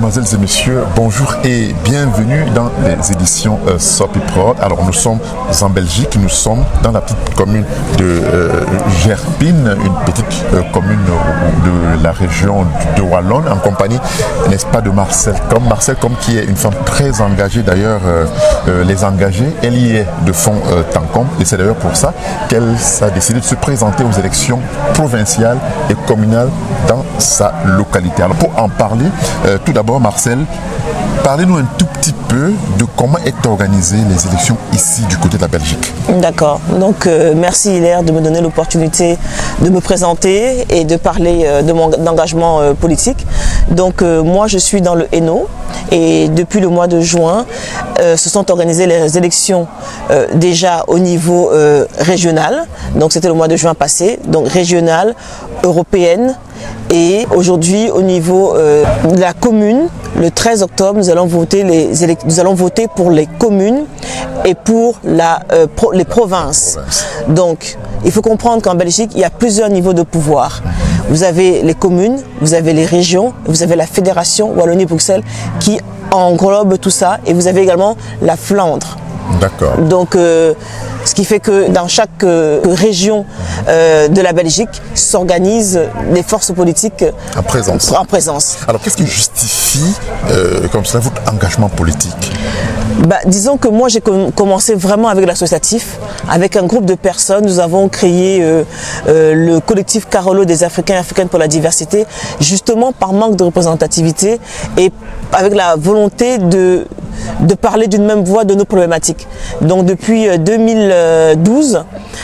mesdemoiselles et messieurs, bonjour et bienvenue dans les éditions Sopiprod. Alors nous sommes en Belgique, nous sommes dans la petite commune de Gerpine, une petite commune de la région de Wallonne, en compagnie, n'est-ce pas, de Marcel Com, qui est une femme très engagée, d'ailleurs les engagés, elle y est de fond Tancom, et c'est d'ailleurs pour ça qu'elle a décidé de se présenter aux élections provinciales et communales dans sa localité. Alors pour en parler, tout d'abord Marcel, parlez-nous un tout petit peu de comment est organisées les élections ici du côté de la Belgique. D'accord, donc merci Hilaire de me donner l'opportunité de me présenter et de parler de mon engagement politique. Donc moi je suis dans le Hainaut et depuis le mois de juin se sont organisées les élections déjà au niveau régional, donc c'était le mois de juin passé, donc régional, européenne. Et aujourd'hui, au niveau de la commune, le 13 octobre, nous allons voter pour les communes et pour les provinces. Donc, il faut comprendre qu'en Belgique, il y a plusieurs niveaux de pouvoir. Vous avez les communes, vous avez les régions, vous avez la fédération Wallonie-Bruxelles qui englobe tout ça, et vous avez également la Flandre. D'accord. Donc, ce qui fait que dans chaque région de la Belgique s'organisent les forces politiques en présence. Alors, qu'est-ce qui justifie comme cela votre engagement politique? Disons que moi j'ai commencé vraiment avec l'associatif, avec un groupe de personnes. Nous avons créé le collectif Carolo des Africains et Africaines pour la diversité, justement par manque de représentativité et avec la volonté de parler d'une même voix de nos problématiques. Donc depuis 2012,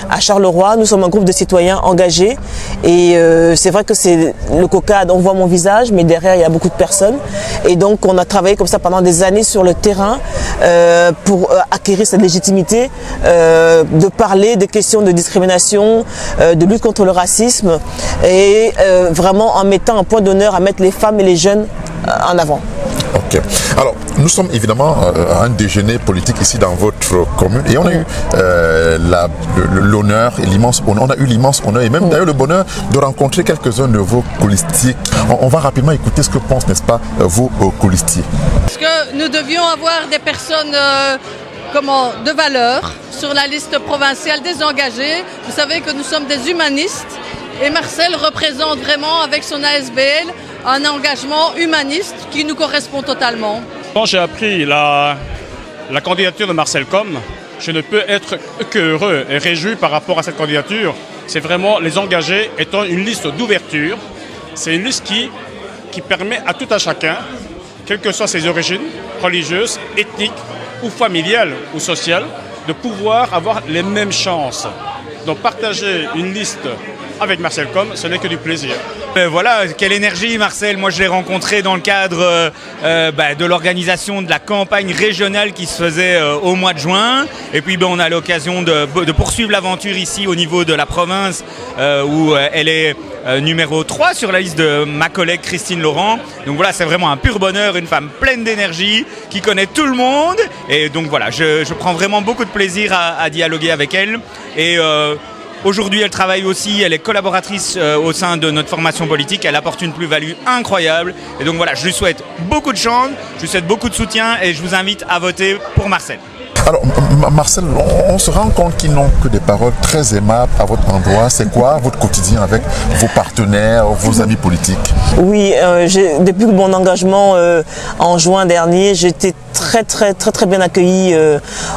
à Charleroi, nous sommes un groupe de citoyens engagés et c'est vrai que c'est le COCAD, on voit mon visage, mais derrière il y a beaucoup de personnes. Et donc on a travaillé comme ça pendant des années sur le terrain pour acquérir cette légitimité, de parler des questions de discrimination, de lutte contre le racisme et vraiment en mettant un point d'honneur à mettre les femmes et les jeunes en avant. Ok. Alors, nous sommes évidemment à un déjeuner politique ici dans votre commune et on a eu l'honneur et l'immense honneur, on a eu l'immense honneur et même d'ailleurs le bonheur de rencontrer quelques-uns de vos colistiers. On va rapidement écouter ce que pensent, n'est-ce pas, vos colistiers. Parce que nous devions avoir des personnes de valeur sur la liste provinciale des engagés. Vous savez que nous sommes des humanistes et Marcel représente vraiment avec son ASBL un engagement humaniste qui nous correspond totalement. Quand j'ai appris la candidature de Marcel Com, je ne peux être qu'heureux et réjoui par rapport à cette candidature. C'est vraiment les engagés étant une liste d'ouverture. C'est une liste qui permet à tout un chacun, quelles que soient ses origines, religieuses, ethniques ou familiales ou sociales, de pouvoir avoir les mêmes chances. Donc partager une liste avec Marcel Com, ce n'est que du plaisir. Voilà, quelle énergie Marcel. Moi je l'ai rencontré dans le cadre de l'organisation de la campagne régionale qui se faisait au mois de juin. Et puis on a l'occasion de poursuivre l'aventure ici au niveau de la province où elle est numéro 3 sur la liste de ma collègue Christine Laurent. Donc voilà, c'est vraiment un pur bonheur, une femme pleine d'énergie qui connaît tout le monde. Et donc voilà, je prends vraiment beaucoup de plaisir à dialoguer avec elle. Et aujourd'hui, elle travaille aussi, elle est collaboratrice au sein de notre formation politique, elle apporte une plus-value incroyable. Et donc voilà, je lui souhaite beaucoup de chance, je lui souhaite beaucoup de soutien et je vous invite à voter pour Marcel. Alors Marcel, on se rend compte qu'ils n'ont que des paroles très aimables à votre endroit. C'est quoi votre quotidien avec vos partenaires, vos amis politiques? Oui, depuis mon engagement en juin dernier, j'étais très bien accueillie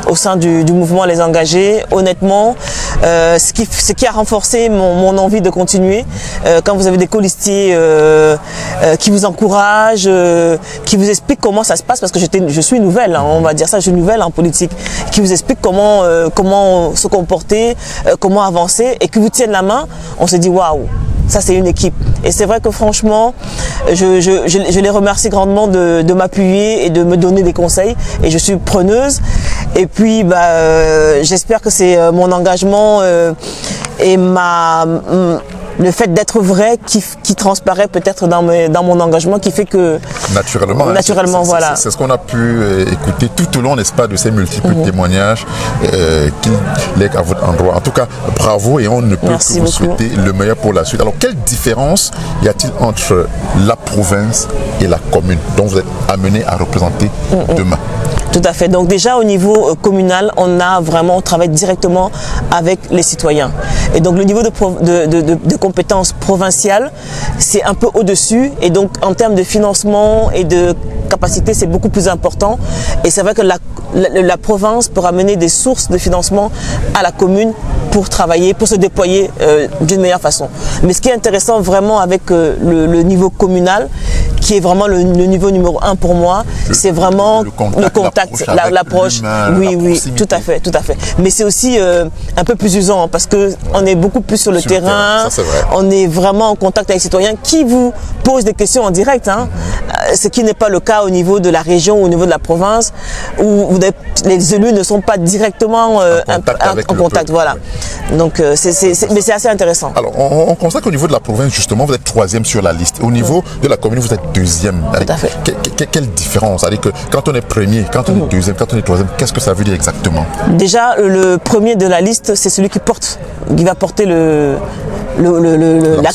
au sein du mouvement Les Engagés. Honnêtement, ce qui a renforcé mon envie de continuer, quand vous avez des colistiers qui vous encouragent, qui vous expliquent comment ça se passe, parce que je suis nouvelle, hein, on va dire ça, je suis nouvelle en politique, qui vous expliquent comment se comporter, comment avancer, et qui vous tiennent la main, on se dit waouh, ça c'est une équipe. Et c'est vrai que franchement, je les remercie grandement de m'appuyer et de me donner des conseils, et je suis preneuse. Et puis j'espère que c'est mon engagement et le fait d'être vrai qui transparaît peut-être dans mon engagement, qui fait que... Naturellement. Voilà. C'est ce qu'on a pu écouter tout au long, n'est-ce pas, de ces multiples témoignages qui lèguent à votre endroit. En tout cas, bravo et on ne peut que vous souhaiter le meilleur pour la suite. Alors, quelle différence y a-t-il entre la province et la commune dont vous êtes amené à représenter demain? Tout à fait. Donc déjà au niveau communal, on travaille directement avec les citoyens. Et donc le niveau de compétences provinciales, c'est un peu au-dessus. Et donc en termes de financement et de capacité, c'est beaucoup plus important. Et c'est vrai que la province peut ramener des sources de financement à la commune pour travailler, pour se déployer d'une meilleure façon. Mais ce qui est intéressant vraiment avec le niveau communal, qui est vraiment le niveau numéro 1 pour moi, c'est vraiment le contact, l'approche. Oui, tout à fait. Mais c'est aussi un peu plus usant hein, parce que on est beaucoup plus sur le terrain. Ça, vrai. On est vraiment en contact avec les citoyens qui vous posent des questions en direct, hein, ce qui n'est pas le cas au niveau de la région, au niveau de la province, où les élus ne sont pas directement en contact. Voilà. Donc, mais c'est assez intéressant. Alors, on constate qu'au niveau de la province, justement, vous êtes 3e sur la liste. Au niveau de la commune, vous êtes 2e. Tout à fait. Quelle différence? C'est-à-dire que quand on est premier, quand on est 2e, quand on est 3e, qu'est-ce que ça veut dire exactement? Déjà, le premier de la liste, c'est celui qui va porter la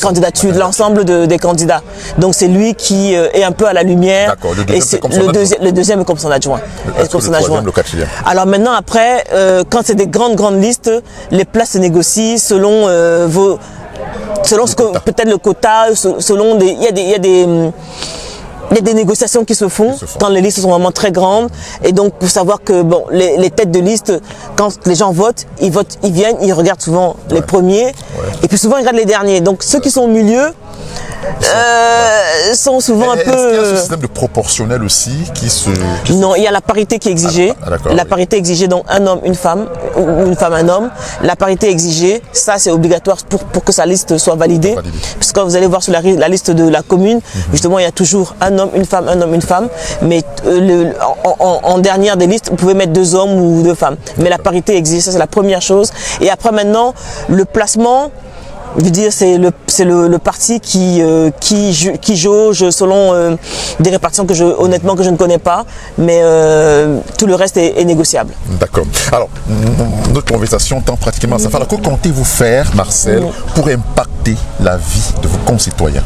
candidature, l'ensemble des candidats. Donc c'est lui qui est un peu à la lumière. D'accord. Le deuxième est comme son adjoint. Le troisième, le quatrième. Alors maintenant, après, quand c'est des grandes listes, les places se négocient selon selon ce que peut-être le quota, selon il y a des négociations qui se font quand les listes sont vraiment très grandes. Et donc, pour savoir que bon, les têtes de liste, quand les gens votent, ils viennent, ils regardent souvent les premiers. Et puis souvent, ils regardent les derniers. Donc, ceux qui sont au milieu sont souvent un peu... Est-ce qu'il y a ce système de proportionnel aussi Non, il y a la parité qui est exigée. La parité exigée, donc un homme, une femme, ou une femme, un homme. La parité exigée, ça c'est obligatoire pour que sa liste soit validée. Parce que quand vous allez voir sur la liste de la commune, justement, il y a toujours un homme, une femme, un homme, une femme. Mais en dernière des listes, vous pouvez mettre 2 hommes ou 2 femmes. Mais la parité exige, ça c'est la première chose. Et après maintenant, le placement... Je veux dire, c'est le parti qui jauge selon des répartitions honnêtement que je ne connais pas, mais tout le reste est négociable. D'accord. Alors, notre conversation tend pratiquement à sa fin. Alors, que comptez-vous faire, Marcel, pour impacter la vie de vos concitoyens?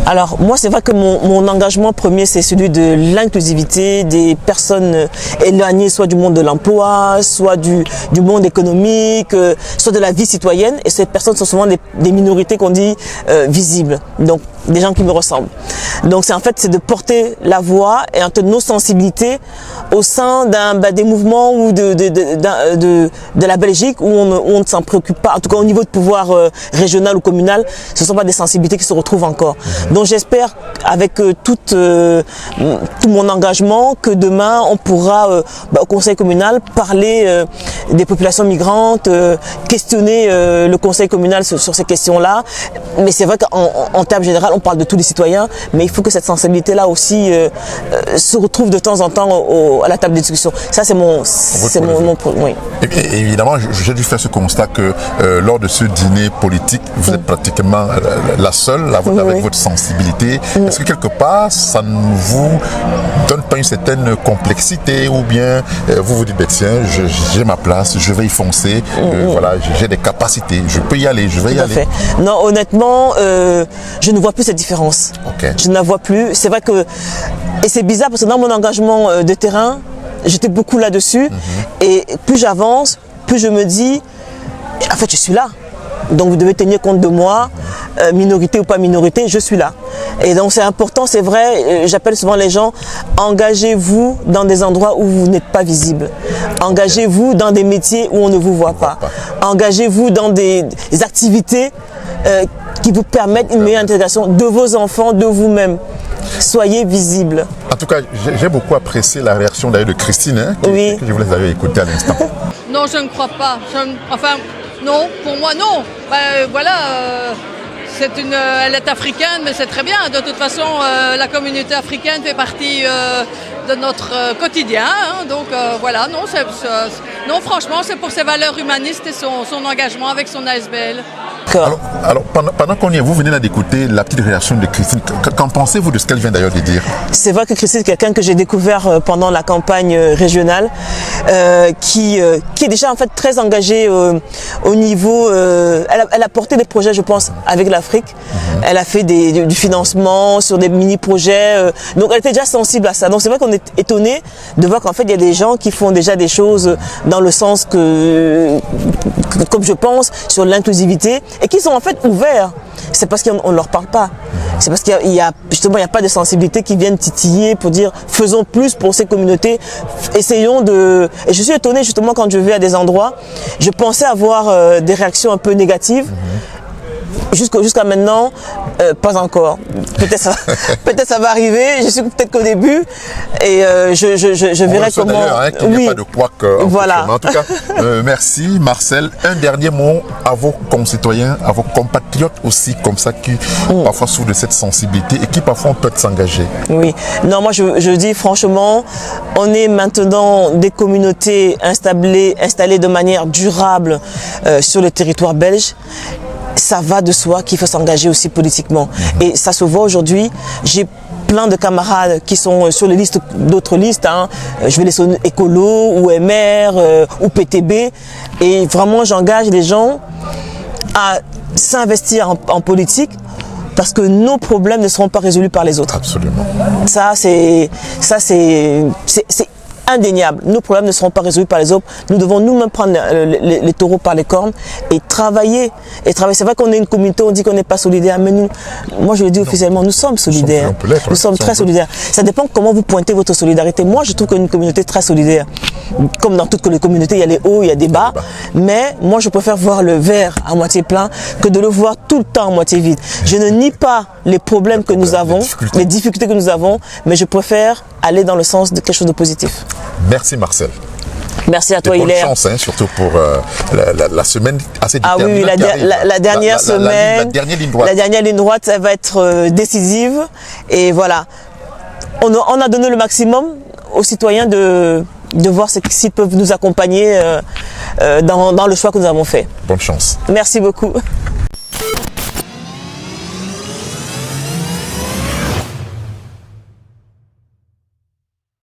Alors, moi, c'est vrai que mon engagement premier, c'est celui de l'inclusivité des personnes éloignées, soit du monde de l'emploi, soit du monde économique, soit de la vie citoyenne. Et ces personnes sont souvent des minorités qu'on dit visibles, donc des gens qui me ressemblent. Donc c'est de porter la voix et un peu nos sensibilités au sein des mouvements ou de la Belgique où on ne s'en préoccupe pas, en tout cas au niveau de pouvoir régional ou communal, ce ne sont pas des sensibilités qui se retrouvent encore. Donc j'espère avec tout mon engagement que demain on pourra au conseil communal parler des populations migrantes, questionner le conseil communal sur ces questions-là. Mais c'est vrai qu'en termes général, on parle de tous les citoyens, mais il faut que cette sensibilité-là aussi se retrouve de temps en temps à la table de discussion. Ça, c'est mon oui. Et évidemment, j'ai dû faire ce constat que lors de ce dîner politique, vous êtes pratiquement la seule avec votre sensibilité. Est-ce que quelque part, ça ne vous donne pas une certaine complexité ou bien vous vous dites, tiens, j'ai ma place, je vais y foncer, voilà, j'ai des capacités, je peux y aller, je vais y aller. Non, honnêtement, je ne vois plus cette différence. Okay. Je ne la vois plus. C'est vrai que, et c'est bizarre parce que dans mon engagement de terrain, j'étais beaucoup là-dessus. Et plus j'avance, plus je me dis, en fait, je suis là. Donc vous devez tenir compte de moi, minorité ou pas minorité, je suis là. Et donc c'est important, c'est vrai, j'appelle souvent les gens, engagez-vous dans des endroits où vous n'êtes pas visible. Engagez-vous dans des métiers où on ne vous voit pas. Engagez-vous dans des activités qui vous permettent une meilleure intégration de vos enfants, de vous-même. Soyez visible. En tout cas, j'ai beaucoup apprécié la réaction d'ailleurs de Christine, que je vous laisse d'ailleurs écouter à l'instant. Non, je ne crois pas. Non, pour moi, non. Elle est africaine, mais c'est très bien. De toute façon, la communauté africaine fait partie de notre quotidien. Hein. Donc voilà, non, franchement, c'est pour ses valeurs humanistes et son engagement avec son ASBL. D'accord. Alors, pendant qu'on y est, vous venez là d'écouter la petite réaction de Christine. Qu'en pensez-vous de ce qu'elle vient d'ailleurs de dire? C'est vrai que Christine, c'est quelqu'un que j'ai découvert pendant la campagne régionale, qui est déjà en fait très engagée au niveau. Elle a porté des projets, je pense, avec l'Afrique. Elle a fait du financement sur des mini-projets. Donc elle était déjà sensible à ça. Donc c'est vrai qu'on est étonné de voir qu'en fait il y a des gens qui font déjà des choses dans le sens comme je pense, sur l'inclusivité et qui sont en fait ouverts. C'est parce qu'on ne leur parle pas. C'est parce qu'il y a justement il n'y a pas de sensibilité qui viennent titiller pour dire faisons plus pour ces communautés, essayons de. Et je suis étonnée justement quand je vais à des endroits, je pensais avoir des réactions un peu négatives. Jusqu'à maintenant, pas encore. Peut-être ça va arriver. Je suis peut-être qu'au début et je verrai comment. Qu'il n'y a pas de couac. Voilà. En tout cas, merci Marcel. Un dernier mot à vos concitoyens, à vos compatriotes aussi comme ça qui parfois souffrent de cette sensibilité et qui parfois peuvent s'engager. Oui. Non, moi je dis franchement, on est maintenant des communautés installées de manière durable sur le territoire belge. Ça va de soi qu'il faut s'engager aussi politiquement. Et ça se voit aujourd'hui. J'ai plein de camarades qui sont sur les listes, d'autres listes. Je vais les sonner Écolo ou MR ou PTB. Et vraiment, j'engage les gens à s'investir en politique parce que nos problèmes ne seront pas résolus par les autres. Absolument. Ça, c'est indéniable. Nos problèmes ne seront pas résolus par les autres. Nous devons nous-mêmes prendre les taureaux par les cornes et travailler. C'est vrai qu'on est une communauté, on dit qu'on n'est pas solidaire, mais nous, moi je le dis officiellement, nous sommes solidaires. Nous sommes très solidaires. Ça dépend comment vous pointez votre solidarité. Moi, je trouve qu'on est une communauté très solidaire. Comme dans toutes les communautés, il y a les hauts, il y a des bas. Mais moi, je préfère voir le verre à moitié plein que de le voir tout le temps à moitié vide. Je ne nie pas les problèmes que nous avons, les difficultés que nous avons, mais je préfère aller dans le sens de quelque chose de positif. Merci Marcel. Merci à toi, Hilaire. Bonne chance, surtout pour la semaine assez déterminante. Ah oui, la dernière semaine, la dernière ligne droite. La dernière ligne droite, ça va être décisive. Et voilà, on a donné le maximum aux citoyens de voir s'ils peuvent nous accompagner dans le choix que nous avons fait. Bonne chance. Merci beaucoup.